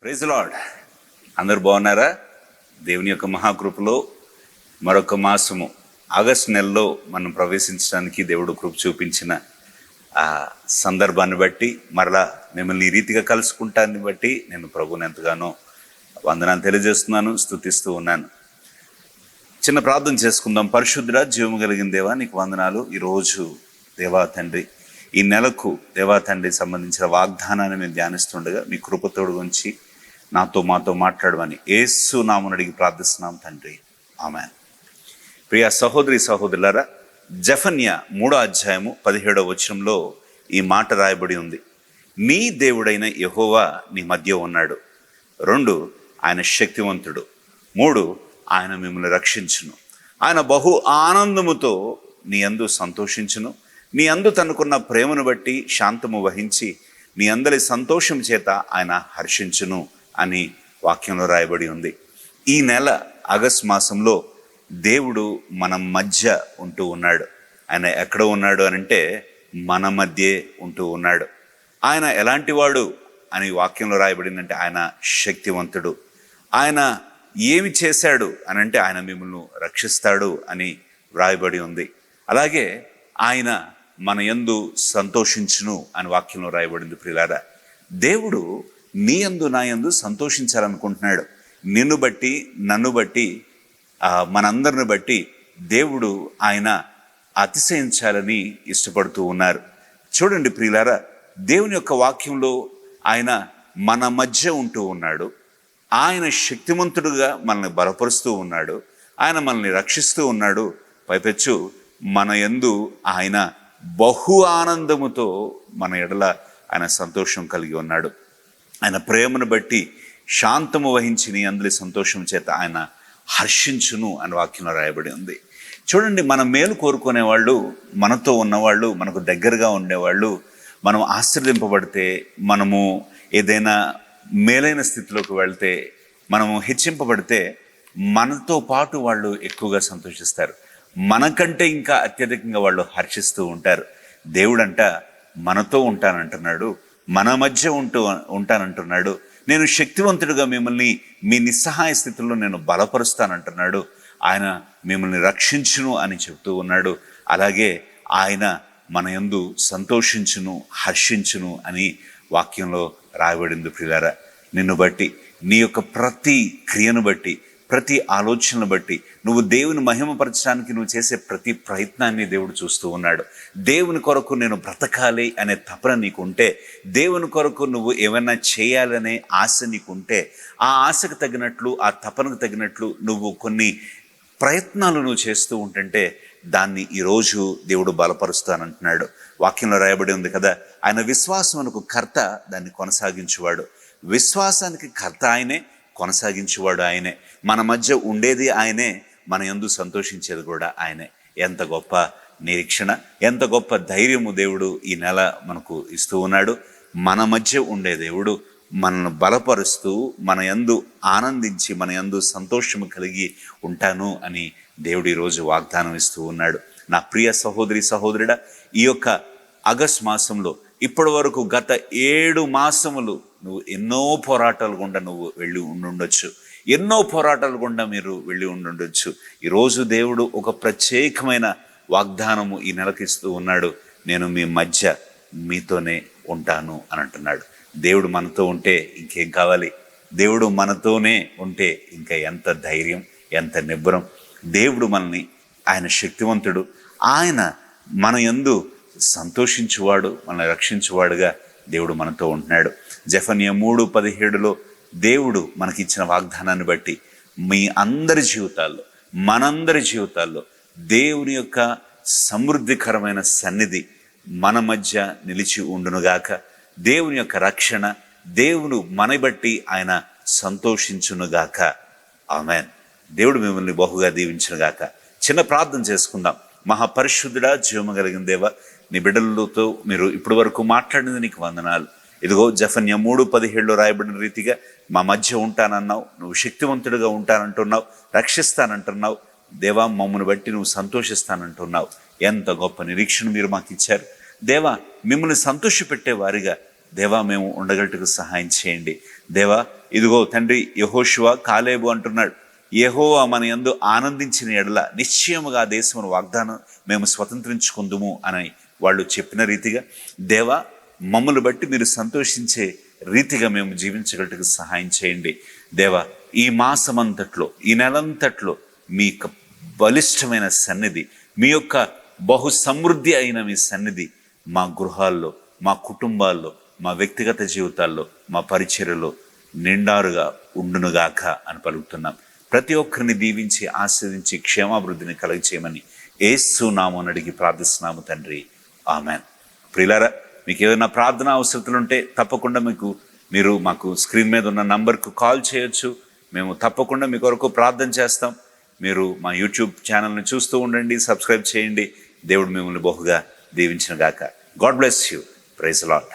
Praise lord. అందరు బాగున్నారా? దేవుని యొక్క మహాకృపలో మరొక మాసము ఆగస్టు నెలలో మనం ప్రవేశించడానికి దేవుడు కృప చూపించిన ఆ సందర్భాన్ని బట్టి, మరలా మిమ్మల్ని ఈ రీతిగా కలుసుకుంటాన్ని బట్టి నేను ప్రభువుని ఎంతగానో వందనాన్ని తెలియజేస్తున్నాను, స్తుతిస్తూ ఉన్నాను. చిన్న ప్రార్థన చేసుకుందాం. పరిశుద్ధుడా, జీవము కలిగిన దేవా, నీకు వందనాలు. ఈరోజు దేవా తండ్రి, ఈ నెలకు దేవా తండ్రి సంబంధించిన వాగ్దానాన్ని మేము ధ్యానిస్తుండగా మీ కృపతోడు గురించి మాతో మాట్లాడమని యేసు నామమున అడిగి ప్రార్థిస్తున్నాం తండ్రి, ఆమేన్. ప్రియ సహోదరి సహోదరులారా, జెఫన్యా 3వ అధ్యాయము 17వ వచనంలో ఈ మాట రాయబడి ఉంది. నీ దేవుడైన యెహోవా నీ మధ్య ఉన్నాడు. 2, ఆయన శక్తివంతుడు. 3, ఆయన మిమ్మల్ని రక్షించును. ఆయన బహు ఆనందముతో నీ యందు సంతోషించును. నీ యందు తనకున్న ప్రేమను బట్టి శాంతము వహించి నీ అందరి సంతోషం చేత ఆయన హర్షించును అని వాక్యంలో రాయబడి ఉంది. ఈ నెల ఆగస్టు మాసంలో దేవుడు మన మధ్య ఉంటూ ఉన్నాడు. ఆయన ఎక్కడ ఉన్నాడు అని అంటే మన మధ్యే ఉంటూ ఉన్నాడు. ఆయన ఎలాంటి వాడు అని వాక్యంలో రాయబడిందంటే ఆయన శక్తివంతుడు. ఆయన ఏమి చేశాడు అని అంటే ఆయన మిమ్మల్ని రక్షిస్తాడు అని రాయబడి ఉంది. అలాగే ఆయన మన యందు సంతోషించును అని వాక్యంలో రాయబడింది. ప్రియులారా, దేవుడు నీ యందు నా యందు సంతోషించాలనుకుంటున్నాడు. నిన్ను బట్టి, నన్ను బట్టి, మనందరిని బట్టి దేవుడు ఆయన అతిశయించాలని ఇష్టపడుతూ ఉన్నారు. చూడండి ప్రియులారా, దేవుని యొక్క వాక్యంలో ఆయన మన మధ్య ఉంటూ ఉన్నాడు. ఆయన శక్తిమంతుడుగా మనల్ని బలపరుస్తూ ఉన్నాడు. ఆయన మనల్ని రక్షిస్తూ ఉన్నాడు. పైపెచ్చు మన యందు ఆయన బహు ఆనందముతో మన ఎడల ఆయన సంతోషం కలిగి ఉన్నాడు. ఆయన ప్రేమను బట్టి శాంతము వహించి నీ అందరి సంతోషం చేత ఆయన హర్షించును అని వాక్యంలో రాయబడి ఉంది. చూడండి, మన మేలు కోరుకునే వాళ్ళు, మనతో ఉన్నవాళ్ళు, మనకు దగ్గరగా ఉండేవాళ్ళు, మనం ఆశీర్వదింపబడితే, మనము ఏదైనా మేలైన స్థితిలోకి వెళ్తే, మనము హెచ్చింపబడితే మనతో పాటు వాళ్ళు ఎక్కువగా సంతోషిస్తారు. మనకంటే ఇంకా అత్యధికంగా వాళ్ళు హర్షిస్తూ ఉంటారు. దేవుడంట మనతో ఉంటానంటున్నాడు, మన మధ్య ఉంటానంటున్నాడు. నేను శక్తివంతుడిగా మిమ్మల్ని మీ నిస్సహాయ స్థితిలో నేను బలపరుస్తానంటున్నాడు. ఆయన మిమ్మల్ని రక్షించును అని చెప్తూ ఉన్నాడు. అలాగే ఆయన మన యందు సంతోషించును, హర్షించును అని వాక్యంలో రాయబడింది. ప్రియులారా, నిన్ను బట్టి, నీ యొక్క ప్రతి క్రియను బట్టి, ప్రతి ఆలోచనను బట్టి, నువ్వు దేవుని మహిమపరచడానికి నువ్వు చేసే ప్రతి ప్రయత్నాన్ని దేవుడు చూస్తూ ఉన్నాడు. దేవుని కొరకు నేను బ్రతకాలి అనే తపన నీకుంటే, దేవుని కొరకు నువ్వు ఏమైనా చేయాలనే ఆశ నీకుంటే, ఆ ఆశకు తగినట్లు, ఆ తపనకు తగినట్లు నువ్వు కొన్ని ప్రయత్నాలు నువ్వు చేస్తూ ఉంటుంటే దాన్ని ఈరోజు దేవుడు బలపరుస్తానంటున్నాడు. వాక్యంలో రాయబడి ఉంది కదా, ఆయన విశ్వాసమునకు కర్త, దాన్ని కొనసాగించేవాడు. విశ్వాసానికి కర్త ఆయనే, కొనసాగించేవాడు ఆయనే. మన మధ్య ఉండేది ఆయనే, మన యందు సంతోషించేది కూడా ఆయనే. ఎంత గొప్ప నిరీక్షణ, ఎంత గొప్ప ధైర్యము దేవుడు ఈ నెల మనకు ఇస్తూ ఉన్నాడు. మన మధ్య ఉండే దేవుడు మనల్ని బలపరుస్తూ, మన యందు ఆనందించి, మన యందు సంతోషము కలిగి ఉంటాను అని దేవుడు ఈరోజు వాగ్దానం ఇస్తూ ఉన్నాడు. నా ప్రియ సహోదరి సహోదరుడా, ఈ యొక్క ఆగస్ట్ మాసంలో ఇప్పటి వరకు గత 7 మాసములు నువ్వు ఎన్నో పోరాటాల గుండా నువ్వు వెళ్ళి ఉండుండొచ్చు. ఎన్నో పోరాటాల గుండా మీరు వెళ్ళి ఉండుండొచ్చు. ఈరోజు దేవుడు ఒక ప్రత్యేకమైన వాగ్దానము ఈ నెలకిస్తూ ఉన్నాడు. నేను మీ మధ్య మీతోనే ఉంటాను అని అంటున్నాడు. దేవుడు మనతో ఉంటే ఇంకేం కావాలి? దేవుడు మనతోనే ఉంటే ఇంకా ఎంత ధైర్యం, ఎంత నిబ్బరం. దేవుడు మనల్ని, ఆయన శక్తివంతుడు, ఆయన మన యందు సంతోషించువాడు, మనల్ని రక్షించువాడుగా దేవుడు మనతో ఉంటున్నాడు. జెఫన్యా 3:17లో దేవుడు మనకిచ్చిన వాగ్దానాన్ని బట్టి మీ అందరి జీవితాల్లో, మనందరి జీవితాల్లో దేవుని యొక్క సమృద్ధికరమైన సన్నిధి మన మధ్య నిలిచి ఉండునుగాక. దేవుని యొక్క రక్షణ, దేవుడు మన బట్టి ఆయన సంతోషించునుగాక. ఆమేన్. దేవుడు మిమ్మల్ని బహుగా దీవించునుగాక. చిన్న ప్రార్థన చేసుకుందాం. మహాపరిశుద్ధుడా, జీవము కలిగిన దేవా, నీ బిడ్డలతో మీరు ఇప్పటి వరకు మాట్లాడింది నీకు వందనాలు. ఇదిగో జెఫన్యా 3:17లో రాయబడిన రీతిగా మా మధ్య ఉంటానన్నావు, నువ్వు శక్తివంతుడిగా ఉంటానంటున్నావు, రక్షిస్తానంటున్నావు. దేవా, మమ్మల్ని బట్టి నువ్వు సంతోషిస్తానంటున్నావు. ఎంత గొప్ప నిరీక్షణ మీరు మాకు ఇచ్చారు దేవా. మిమ్మల్ని సంతోషపెట్టే వారిగా, దేవా మేము ఉండగట్టుకు సహాయం చేయండి. దేవా ఇదిగో తండ్రి, యెహోషువ కాలేబు అంటున్నాడు, యెహోవా మన యందు ఆనందించిన ఎడల నిశ్చయముగా ఆ దేశమును వాగ్దానం మేము స్వతంత్రించుకుందుము అని వాళ్ళు చెప్పిన రీతిగా, దేవా మమ్మల్ని బట్టి మీరు సంతోషించే రీతిగా మేము జీవించగలటకు సహాయం చేయండి. దేవా ఈ మాసమంతట్లో, ఈ నెలంతట్లో మీ బలిష్టమైన సన్నిధి, మీ యొక్క బహు సమృద్ధి అయిన మీ సన్నిధి మా గృహాల్లో, మా కుటుంబాల్లో, మా వ్యక్తిగత జీవితాల్లో, మా పరిచర్యలో నిండారుగా ఉండునుగాక అని పలుకుతున్నాం. ప్రతి ఒక్కరిని దీవించి ఆశీర్వదించి క్షేమాభివృద్ధిని కలుగచేయమని యేసు నామమున అడిగి ప్రార్థిస్తున్నాము తండ్రి, ఆమెన్. ప్రియులారా, మీకు ఏదైనా ప్రార్థన అవసరతలు ఉంటే తప్పకుండా మీరు మాకు స్క్రీన్ మీద ఉన్న నంబర్కు కాల్ చేయొచ్చు. మేము తప్పకుండా మీ కొరకు ప్రార్థన చేస్తాం. మీరు మా యూట్యూబ్ ఛానల్ని చూస్తూ ఉండండి, సబ్స్క్రైబ్ చేయండి. దేవుడు మిమ్మల్ని బహుగా దీవించును గాక. God bless you. Praise the lord.